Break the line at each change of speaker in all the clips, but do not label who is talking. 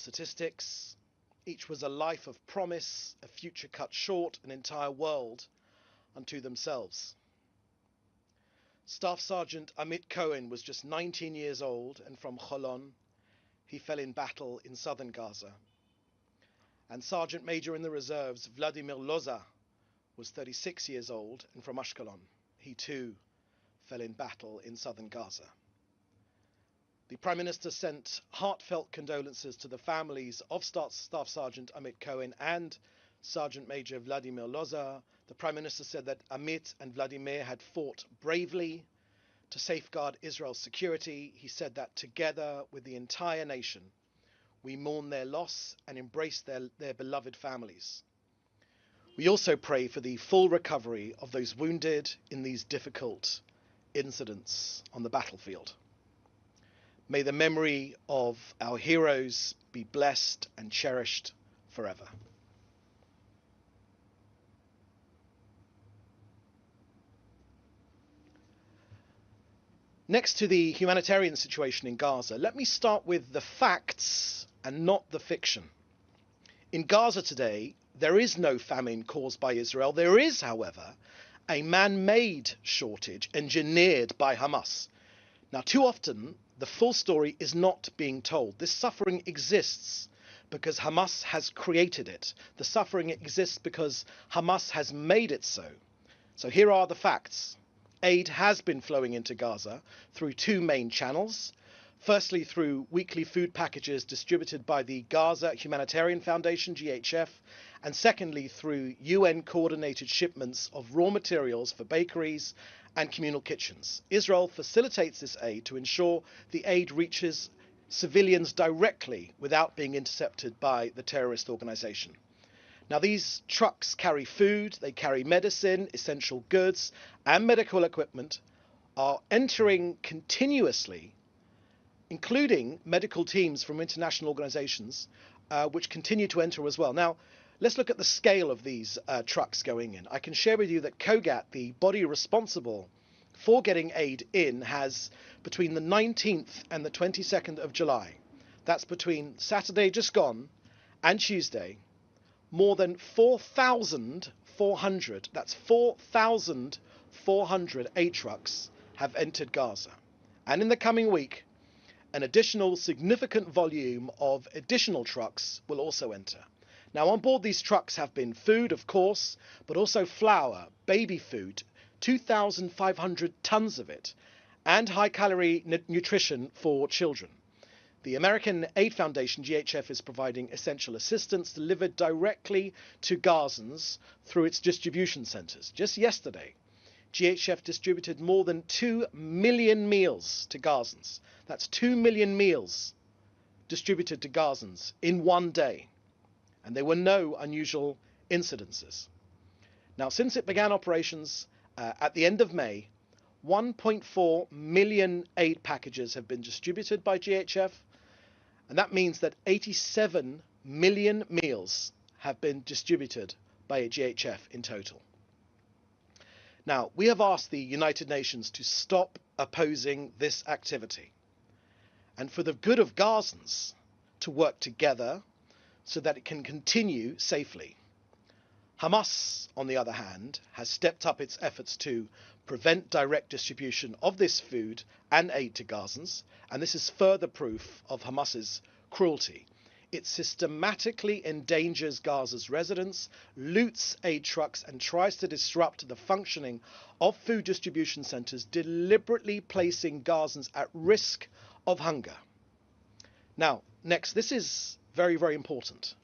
statistics. Each was a life of promise, a future cut short, an entire world unto themselves. Staff Sergeant Amit Cohen was just 19 years old and from Holon. He fell in battle in southern Gaza. And Sergeant Major in the reserves, Vladimir Loza, was 36 years old and from Ashkelon. He too fell in battle in southern Gaza. The Prime Minister sent heartfelt condolences to the families of Staff Sergeant Amit Cohen and Sergeant Major Vladimir Loza. The Prime Minister said that Amit and Vladimir had fought bravely to safeguard Israel's security. He said that together with the entire nation, we mourn their loss and embrace their beloved families. We also pray for the full recovery of those wounded in these difficult incidents on the battlefield. May the memory of our heroes be blessed and cherished forever. Next to the humanitarian situation in Gaza, let me start with the facts and not the fiction. In Gaza today, there is no famine caused by Israel. There is, however, a man-made shortage engineered by Hamas. Now, too often, the full story is not being told. This suffering exists because Hamas has created it. The suffering exists because Hamas has made it so. So here are the facts. Aid has been flowing into Gaza through two main channels. Firstly, through weekly food packages distributed by the Gaza Humanitarian Foundation, GHF, and secondly, through UN-coordinated shipments of raw materials for bakeries and communal kitchens. Israel facilitates this aid to ensure the aid reaches civilians directly without being intercepted by the terrorist organization. Now, these trucks carry food, they carry medicine, essential goods, and medical equipment are entering continuously, including medical teams from international organizations, which continue to enter as well. Now, let's look at the scale of these trucks going in. I can share with you that COGAT, the body responsible for getting aid in, has between the 19th and the 22nd of July, that's between Saturday just gone and Tuesday, more than 4,400, that's 4,400 aid trucks have entered Gaza. And in the coming week, an additional significant volume of additional trucks will also enter. Now, on board these trucks have been food, of course, but also flour, baby food, 2,500 tons of it, and high-calorie nutrition for children. The American Aid Foundation, GHF, is providing essential assistance delivered directly to Gazans through its distribution centers. Just yesterday, GHF distributed more than 2 million meals to Gazans. That's 2 million meals distributed to Gazans in one day. And there were no unusual incidences. Now, since it began operations at the end of May, 1.4 million aid packages have been distributed by GHF, and that means that 87 million meals have been distributed by GHF in total. Now, we have asked the United Nations to stop opposing this activity and for the good of Gazans to work together so that it can continue safely. Hamas, on the other hand, has stepped up its efforts to prevent direct distribution of this food and aid to Gazans, and this is further proof of Hamas's cruelty. It systematically endangers Gaza's residents, loots aid trucks, and tries to disrupt the functioning of food distribution centers, deliberately placing Gazans at risk of hunger. Now, next, this is very, very important.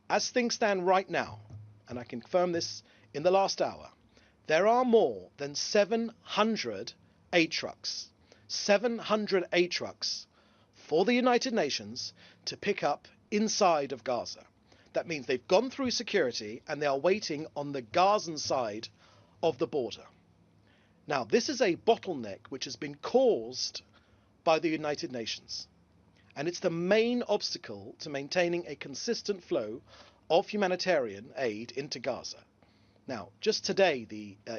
As things stand right now, and I confirm this in the last hour, there are more than 700 aid trucks, 700 aid trucks for the United Nations to pick up inside of Gaza. That means they've gone through security and they are waiting on the Gazan side of the border. Now, this is a bottleneck which has been caused by the United Nations, and it's the main obstacle to maintaining a consistent flow of humanitarian aid into Gaza. Now, just today,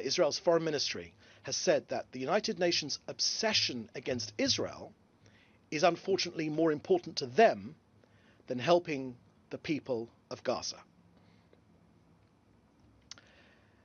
Israel's foreign ministry has said that the United Nations' obsession against Israel is unfortunately more important to them than helping the people of Gaza.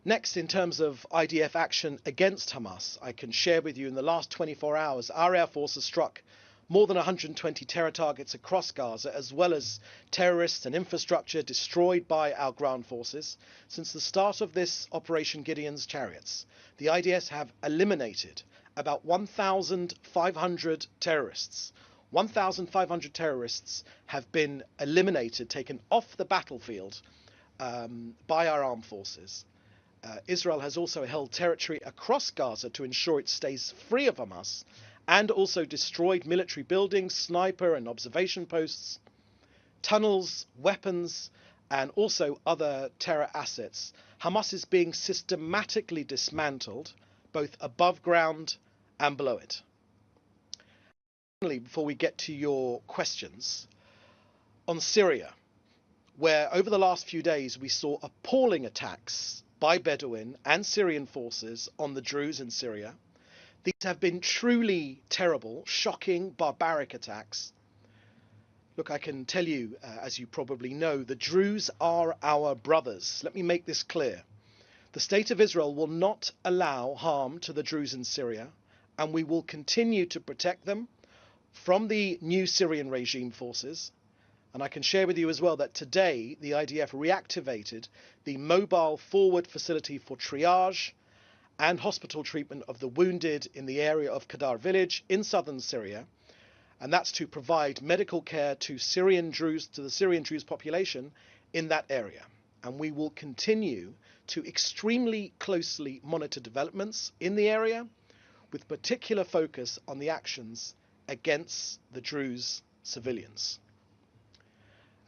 Next, in terms of IDF action against Hamas, I can share with you in the last 24 hours, our Air Force has struck more than 120 terror targets across Gaza, as well as terrorists and infrastructure destroyed by our ground forces. Since the start of this Operation Gideon's Chariots, the IDF have eliminated about 1,500 terrorists. 1,500 terrorists have been eliminated, taken off the battlefield by our armed forces. Israel has also held territory across Gaza to ensure it stays free of Hamas, and also destroyed military buildings, sniper and observation posts, tunnels, weapons, and also other terror assets. Hamas is being systematically dismantled, both above ground and below it. Finally, before we get to your questions, on Syria, where over the last few days we saw appalling attacks by Bedouin and Syrian forces on the Druze in Syria. These have been truly terrible, shocking, barbaric attacks. Look, I can tell you, as you probably know, the Druze are our brothers. Let me make this clear. The state of Israel will not allow harm to the Druze in Syria, and we will continue to protect them from the new Syrian regime forces. And I can share with you as well that today the IDF reactivated the mobile forward facility for triage and hospital treatment of the wounded in the area of Qadar village in southern Syria. And that's to provide medical care to the Syrian Druze population in that area. And we will continue to extremely closely monitor developments in the area, with particular focus on the actions against the Druze civilians.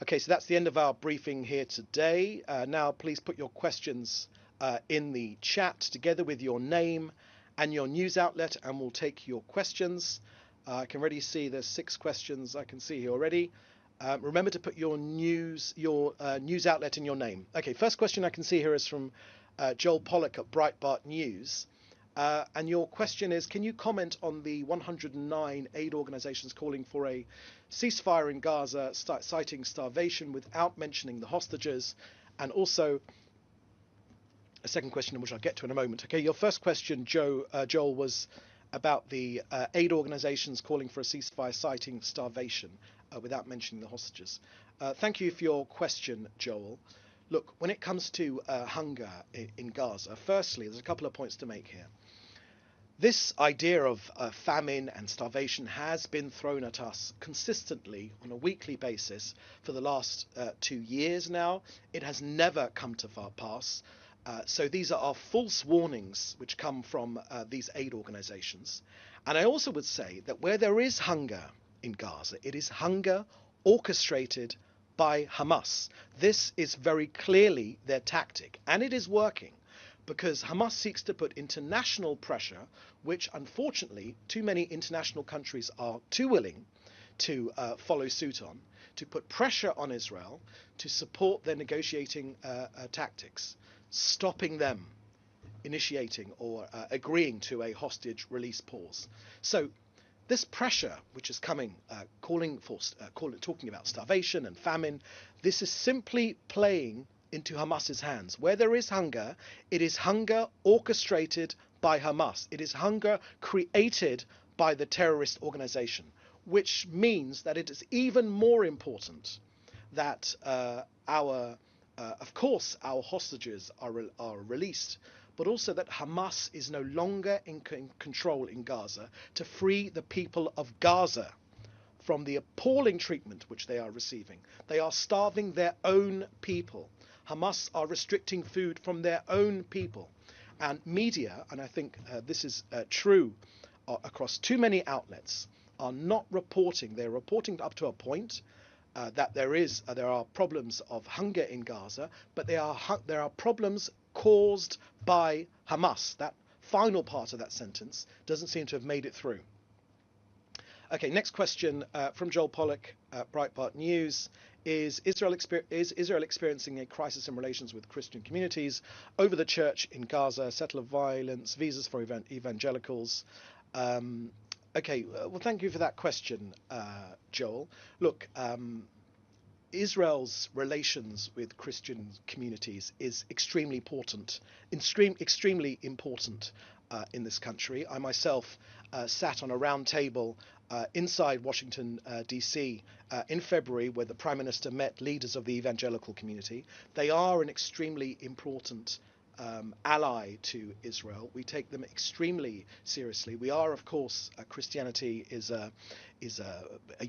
Okay, so that's the end of our briefing here today. Now please put your questions in the chat together with your name and your news outlet, and we'll take your questions. I can already see there's 6 questions I can see here already. Remember to put your news outlet in your name. Okay, first question I can see here is from Joel Pollock at Breitbart News. And your question is, can you comment on the 109 aid organizations calling for a ceasefire in Gaza, citing starvation without mentioning the hostages? And also a second question, which I'll get to in a moment. Okay, your first question, Joel, was about the aid organizations calling for a ceasefire, citing starvation without mentioning the hostages. Thank you for your question, Joel. Look, when it comes to hunger in Gaza, firstly, there's a couple of points to make here. This idea of famine and starvation has been thrown at us consistently on a weekly basis for the last 2 years now. It has never come to pass. So these are false warnings which come from these aid organizations. And I also would say that where there is hunger in Gaza, it is hunger orchestrated by Hamas. This is very clearly their tactic, and it is working, because Hamas seeks to put international pressure, which unfortunately too many international countries are too willing to follow suit on, to put pressure on Israel to support their negotiating tactics, stopping them initiating or agreeing to a hostage release pause. So this pressure, which is coming, talking about starvation and famine, this is simply playing into Hamas's hands. Where there is hunger, it is hunger orchestrated by Hamas. It is hunger created by the terrorist organization, which means that it is even more important that of course, our hostages are released, but also that Hamas is no longer in control in Gaza to free the people of Gaza from the appalling treatment which they are receiving. They are starving their own people. Hamas are restricting food from their own people. And media, and I think this is true across too many outlets, are not reporting. They're reporting up to a point that there are problems of hunger in Gaza, but there are problems caused by Hamas. That final part of that sentence doesn't seem to have made it through. Okay, next question from Joel Pollock, Breitbart News. Is Israel experiencing a crisis in relations with Christian communities over the church in Gaza, settler violence, visas for evangelicals? Okay, well, thank you for that question, Joel. Look, Israel's relations with Christian communities is extremely important, extremely important in this country. I myself sat on a round table inside Washington, D.C. In February, where the Prime Minister met leaders of the evangelical community. They are an extremely important ally to Israel. We take them extremely seriously. We are, of course, Christianity is a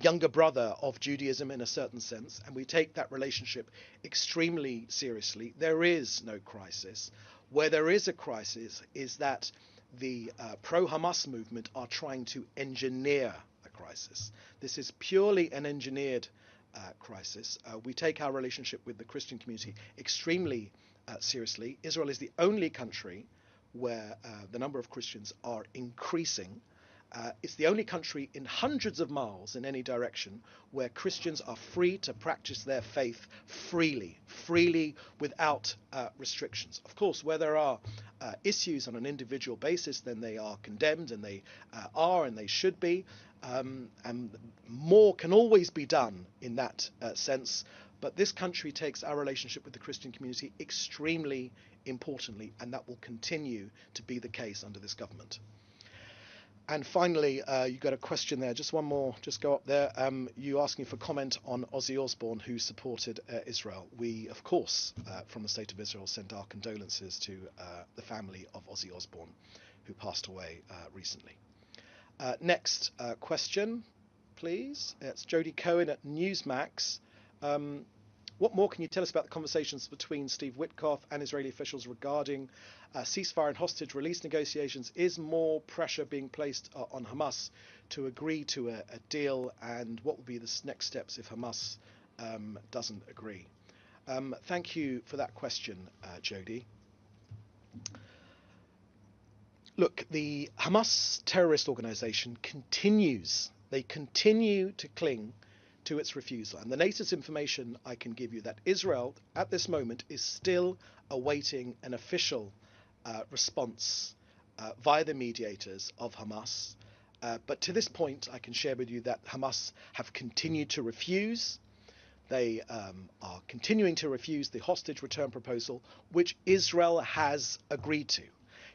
younger brother of Judaism in a certain sense, and we take that relationship extremely seriously. There is no crisis. Where there is a crisis is that the pro-Hamas movement are trying to engineer a crisis. This is purely an engineered crisis. We take our relationship with the Christian community extremely seriously. Israel is the only country where the number of Christians are increasing. It's the only country in hundreds of miles in any direction where Christians are free to practice their faith freely without restrictions. Of course, where there are issues on an individual basis, then they are condemned, and they are and they should be. And more can always be done in that sense. But this country takes our relationship with the Christian community extremely importantly, and that will continue to be the case under this government. And finally, you got a question there. Just one more. Just go up there. You asking for comment on Ozzy Osbourne, who supported Israel. We, of course, from the State of Israel, send our condolences to the family of Ozzy Osbourne, who passed away recently. Next question, please. It's Jodie Cohen at Newsmax. What more can you tell us about the conversations between Steve Witkoff and Israeli officials regarding ceasefire and hostage release negotiations? Is more pressure being placed on Hamas to agree to a deal? And what will be the next steps if Hamas doesn't agree? Thank you for that question, Jodie. Look, the Hamas terrorist organization continues. They continue to cling to its refusal. And the latest information I can give you that Israel at this moment is still awaiting an official response via the mediators of Hamas. But to this point, I can share with you that Hamas have continued to refuse. They are continuing to refuse the hostage return proposal, which Israel has agreed to.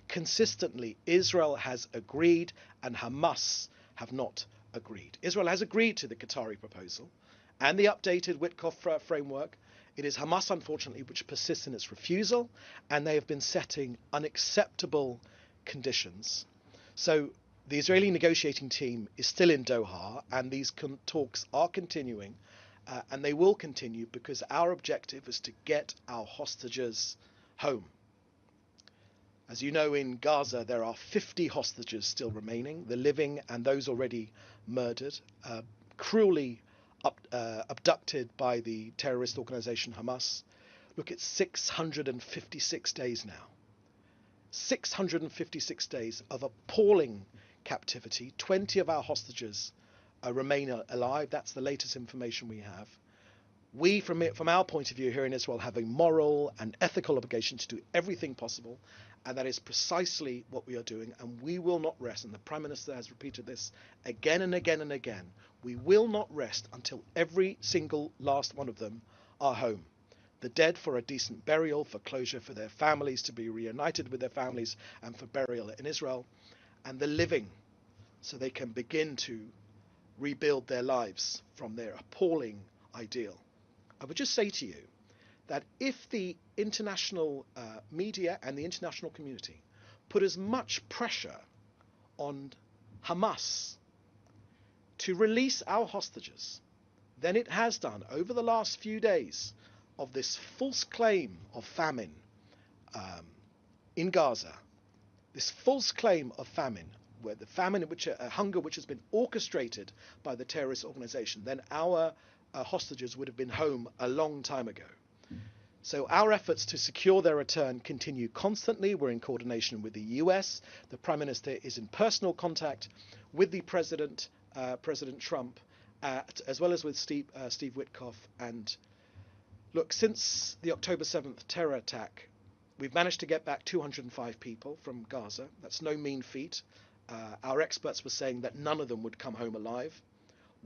Consistently, Israel has agreed and Hamas have not agreed. Israel has agreed to the Qatari proposal and the updated Witkoff framework. It is Hamas, unfortunately, which persists in its refusal, and they have been setting unacceptable conditions. So the Israeli negotiating team is still in Doha, and these talks are continuing, and they will continue because our objective is to get our hostages home. As you know, in Gaza, there are 50 hostages still remaining, the living and those already murdered, cruelly abducted by the terrorist organization Hamas. Look, it's 656 days now. 656 days of appalling captivity. 20 of our hostages remain alive. That's the latest information we have. We, from our point of view here in Israel, have a moral and ethical obligation to do everything possible, and that is precisely what we are doing, and we will not rest, and the Prime Minister has repeated this again and again and again. We will not rest until every single last one of them are home. The dead for a decent burial, for closure for their families, to be reunited with their families, and for burial in Israel, and the living, so they can begin to rebuild their lives from their appalling ideal. I would just say to you that if the international media and the international community put as much pressure on Hamas to release our hostages than it has done over the last few days of this false claim of famine in Gaza, this false claim of famine, where the famine, hunger which has been orchestrated by the terrorist organization, then our hostages would have been home a long time ago. So our efforts to secure their return continue constantly. We're in coordination with the US. The Prime Minister is in personal contact with the President, President Trump, as well as with Steve Witkoff. And look, since the October 7th terror attack, we've managed to get back 205 people from Gaza. That's no mean feat. Our experts were saying that none of them would come home alive.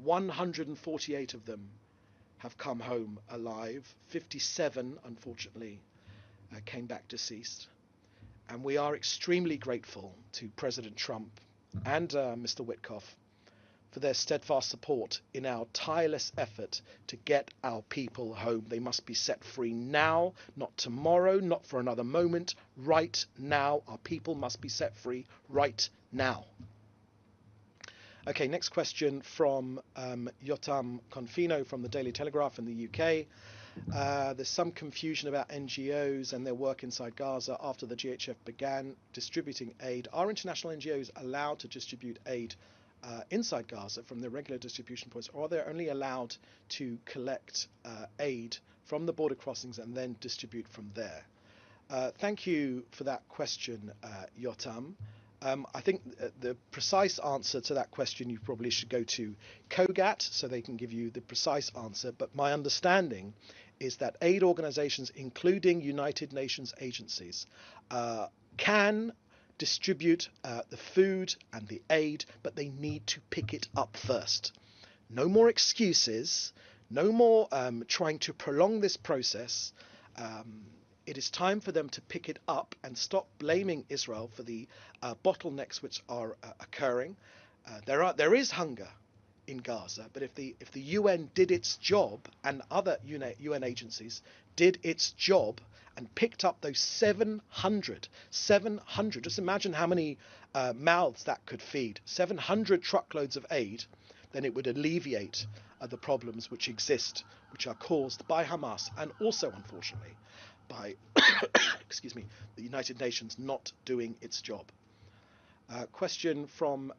148 of them have come home alive. 57, unfortunately, came back deceased. And we are extremely grateful to President Trump and Mr. Witkoff for their steadfast support in our tireless effort to get our people home. They must be set free now, not tomorrow, not for another moment, right now. Our people must be set free right now. Okay, next question from Yotam Confino from the Daily Telegraph in the UK. There's some confusion about NGOs and their work inside Gaza after the GHF began distributing aid. Are international NGOs allowed to distribute aid inside Gaza from their regular distribution points, or are they only allowed to collect aid from the border crossings and then distribute from there? Thank you for that question, Yotam. I think the precise answer to that question, you probably should go to COGAT so they can give you the precise answer. But my understanding is that aid organizations, including United Nations agencies, can distribute the food and the aid, but they need to pick it up first. No more excuses, no more trying to prolong this process. It is time for them to pick it up and stop blaming Israel for the bottlenecks which are occurring. There is hunger in Gaza, but if the UN did its job and other UN agencies did its job and picked up those 700, just imagine how many mouths that could feed, 700 truckloads of aid, then it would alleviate the problems which exist, which are caused by Hamas and also, unfortunately, by excuse me, the United Nations not doing its job. Question from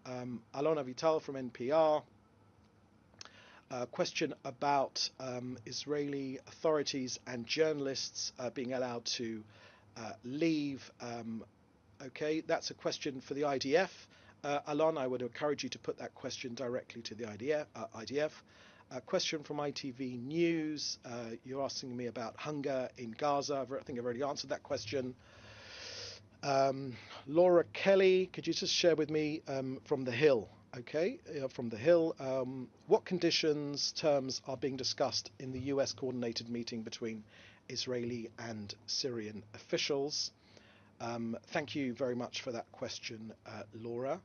Alona Vital from NPR. Question about Israeli authorities and journalists being allowed to leave. Okay, that's a question for the IDF. Alon, I would encourage you to put that question directly to the IDF. A question from ITV News. You're asking me about hunger in Gaza. I think I've already answered that question. Laura Kelly, could you just share with me from The Hill? Okay, from The Hill, what conditions, terms are being discussed in the US coordinated meeting between Israeli and Syrian officials? Thank you very much for that question, Laura.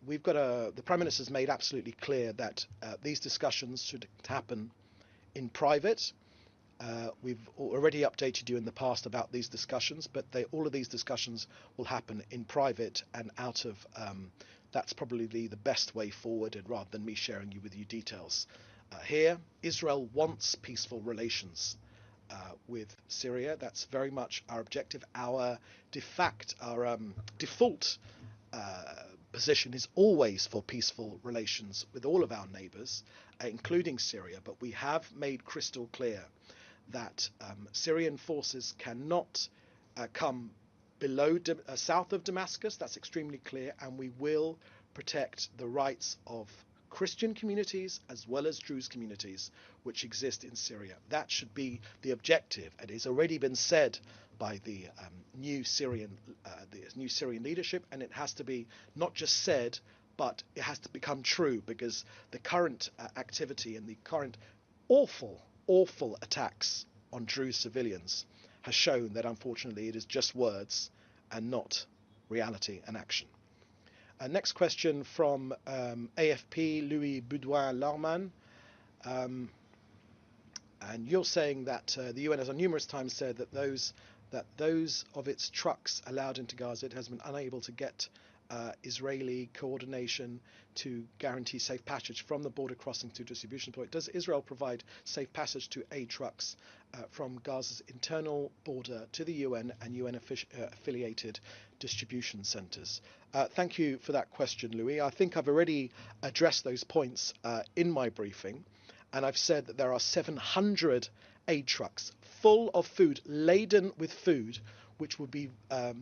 We've got the Prime Minister's made absolutely clear that these discussions should happen in private. We've already updated you in the past about these discussions, but all of these discussions will happen in private and out of. That's probably the best way forward, and rather than me sharing you details here. Israel wants peaceful relations with Syria. That's very much our objective. Our default position is always for peaceful relations with all of our neighbours, including Syria. But we have made crystal clear that Syrian forces cannot come south of Damascus. That's extremely clear, and we will protect the rights of Christian communities as well as Druze communities which exist in Syria. That should be the objective. It has already been said by the new Syrian leadership, and it has to be not just said, but it has to become true, because the current activity and the current awful attacks on Druze civilians has shown that unfortunately it is just words and not reality and action. Next question from AFP, Louis Boudouin-Larman. And you're saying that the UN has on numerous times said that those of its trucks allowed into Gaza, it has been unable to get Israeli coordination to guarantee safe passage from the border crossing to distribution point. Does Israel provide safe passage to aid trucks from Gaza's internal border to the UN and UN affiliated distribution centres? Thank you for that question, Louis. I think I've already addressed those points in my briefing, and I've said that there are 700 aid trucks full of food, laden with food, which would be of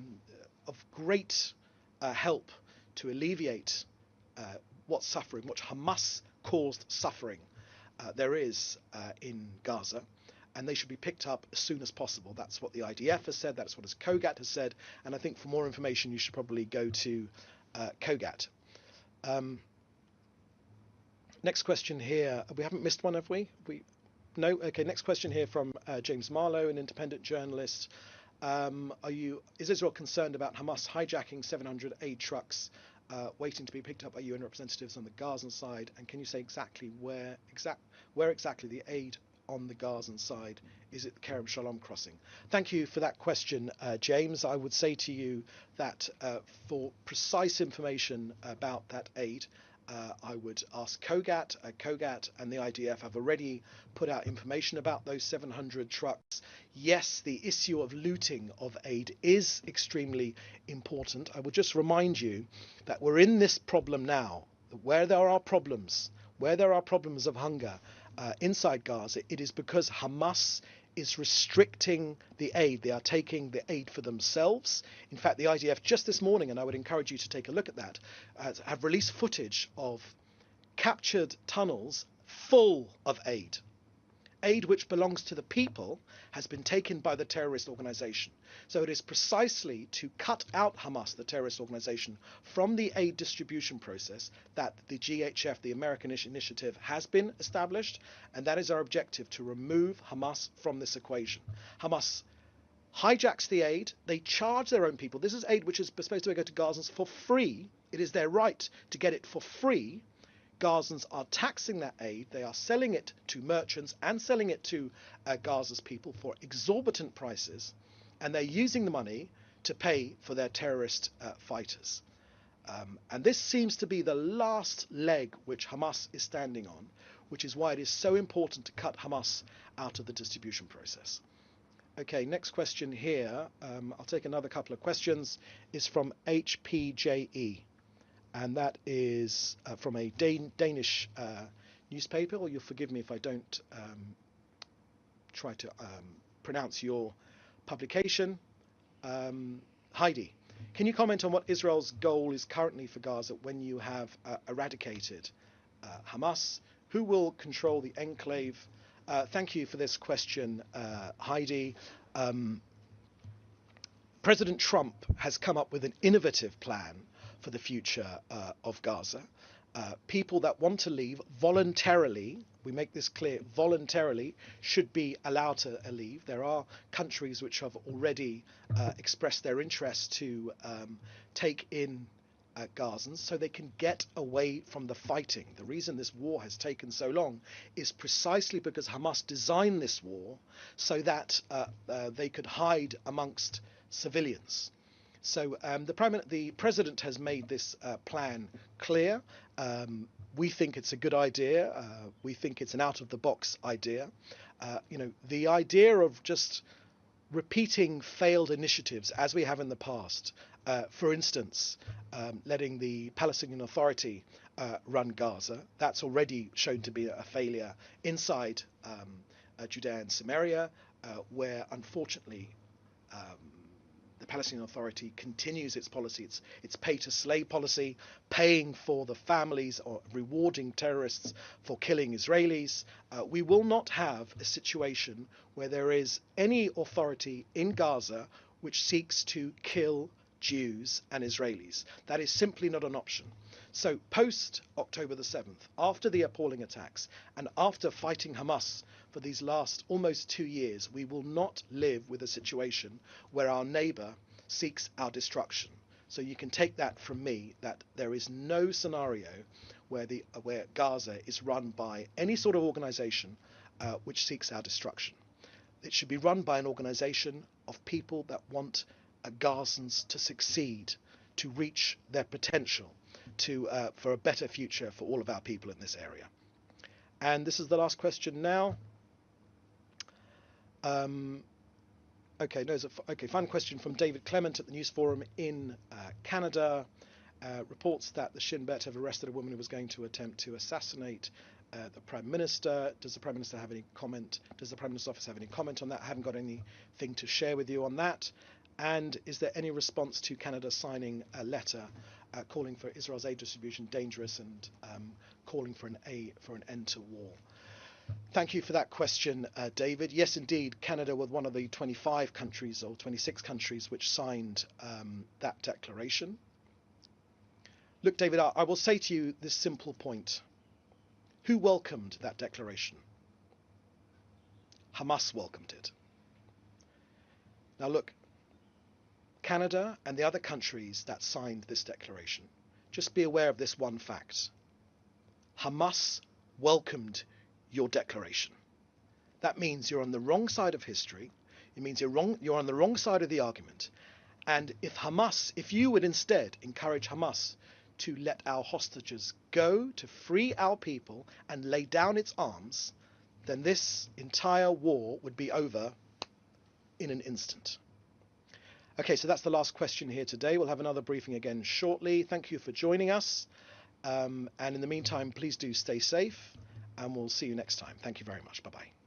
great help to alleviate what Hamas caused suffering there is in Gaza, and they should be picked up as soon as possible. That's what the IDF has said, that's what COGAT has said, and I think for more information you should probably go to COGAT. Next question here. We haven't missed one, have we? No? Okay, next question here from James Marlowe, an independent journalist. Is Israel concerned about Hamas hijacking 700 aid trucks waiting to be picked up by UN representatives on the Gazan side? And can you say exactly where exactly the aid on the Gazan side? Is it the Kerem Shalom crossing? Thank you for that question, James. I would say to you that for precise information about that aid, I would ask Kogat. Kogat and the IDF have already put out information about those 700 trucks. Yes, the issue of looting of aid is extremely important. I would just remind you that we're in this problem now. Where there are problems of hunger inside Gaza, it is because Hamas is restricting the aid. They are taking the aid for themselves. In fact, the IDF just this morning, and I would encourage you to take a look at that, have released footage of captured tunnels full of aid. Aid which belongs to the people has been taken by the terrorist organization. So it is precisely to cut out Hamas, the terrorist organization, from the aid distribution process that the GHF, the American initiative, has been established, and that is our objective, to remove Hamas from this equation. Hamas hijacks the aid, they charge their own people. This is aid which is supposed to go to Gazans for free. It is their right to get it for free. Gazans are taxing that aid, they are selling it to merchants and selling it to Gaza's people for exorbitant prices, and they're using the money to pay for their terrorist fighters. And this seems to be the last leg which Hamas is standing on, which is why it is so important to cut Hamas out of the distribution process. Okay, next question here, I'll take another couple of questions, is from HPJE. And that is from a Danish newspaper, or you'll forgive me if I don't try to pronounce your publication. Heidi, can you comment on what Israel's goal is currently for Gaza when you have eradicated Hamas? Who will control the enclave? Thank you for this question, Heidi. President Trump has come up with an innovative plan for the future of Gaza. People that want to leave voluntarily, we make this clear, voluntarily should be allowed to leave. There are countries which have already expressed their interest to take in Gazans so they can get away from the fighting. The reason this war has taken so long is precisely because Hamas designed this war so that they could hide amongst civilians. So the president has made this plan clear. We think it's a good idea. We think it's an out-of-the-box idea. The idea of just repeating failed initiatives as we have in the past, for instance, letting the Palestinian Authority run Gaza, that's already shown to be a failure inside Judea and Samaria, where unfortunately the Palestinian Authority continues its policy, its pay-to-slay policy, paying for the families or rewarding terrorists for killing Israelis. We will not have a situation where there is any authority in Gaza which seeks to kill Jews and Israelis. That is simply not an option. So post October the 7th, after the appalling attacks and after fighting Hamas for these last almost 2 years, we will not live with a situation where our neighbor seeks our destruction. So you can take that from me, that there is no scenario where Gaza is run by any sort of organization which seeks our destruction. It should be run by an organization of people that want Gazans to succeed, to reach their potential, for a better future for all of our people in this area. And this is the last question now. Final question from David Clement at the News Forum in Canada. Reports that the Shin Bet have arrested a woman who was going to attempt to assassinate the Prime Minister. Does the Prime Minister have any comment? Does the Prime Minister's office have any comment on that? I haven't got anything to share with you on that. And is there any response to Canada signing a letter calling for Israel's aid distribution dangerous and calling for an end to war? Thank you for that question, David. Yes, indeed, Canada was one of the 25 countries or 26 countries which signed that declaration. Look, David, I will say to you this simple point. Who welcomed that declaration? Hamas welcomed it. Now look, Canada and the other countries that signed this declaration, just be aware of this one fact. Hamas welcomed your declaration. That means you're on the wrong side of history. It means you're on the wrong side of the argument. And if you would instead encourage Hamas to let our hostages go, to free our people and lay down its arms, then this entire war would be over in an instant. Okay, so that's the last question here today. We'll have another briefing again shortly. Thank you for joining us. And in the meantime, please do stay safe, and we'll see you next time. Thank you very much. Bye-bye.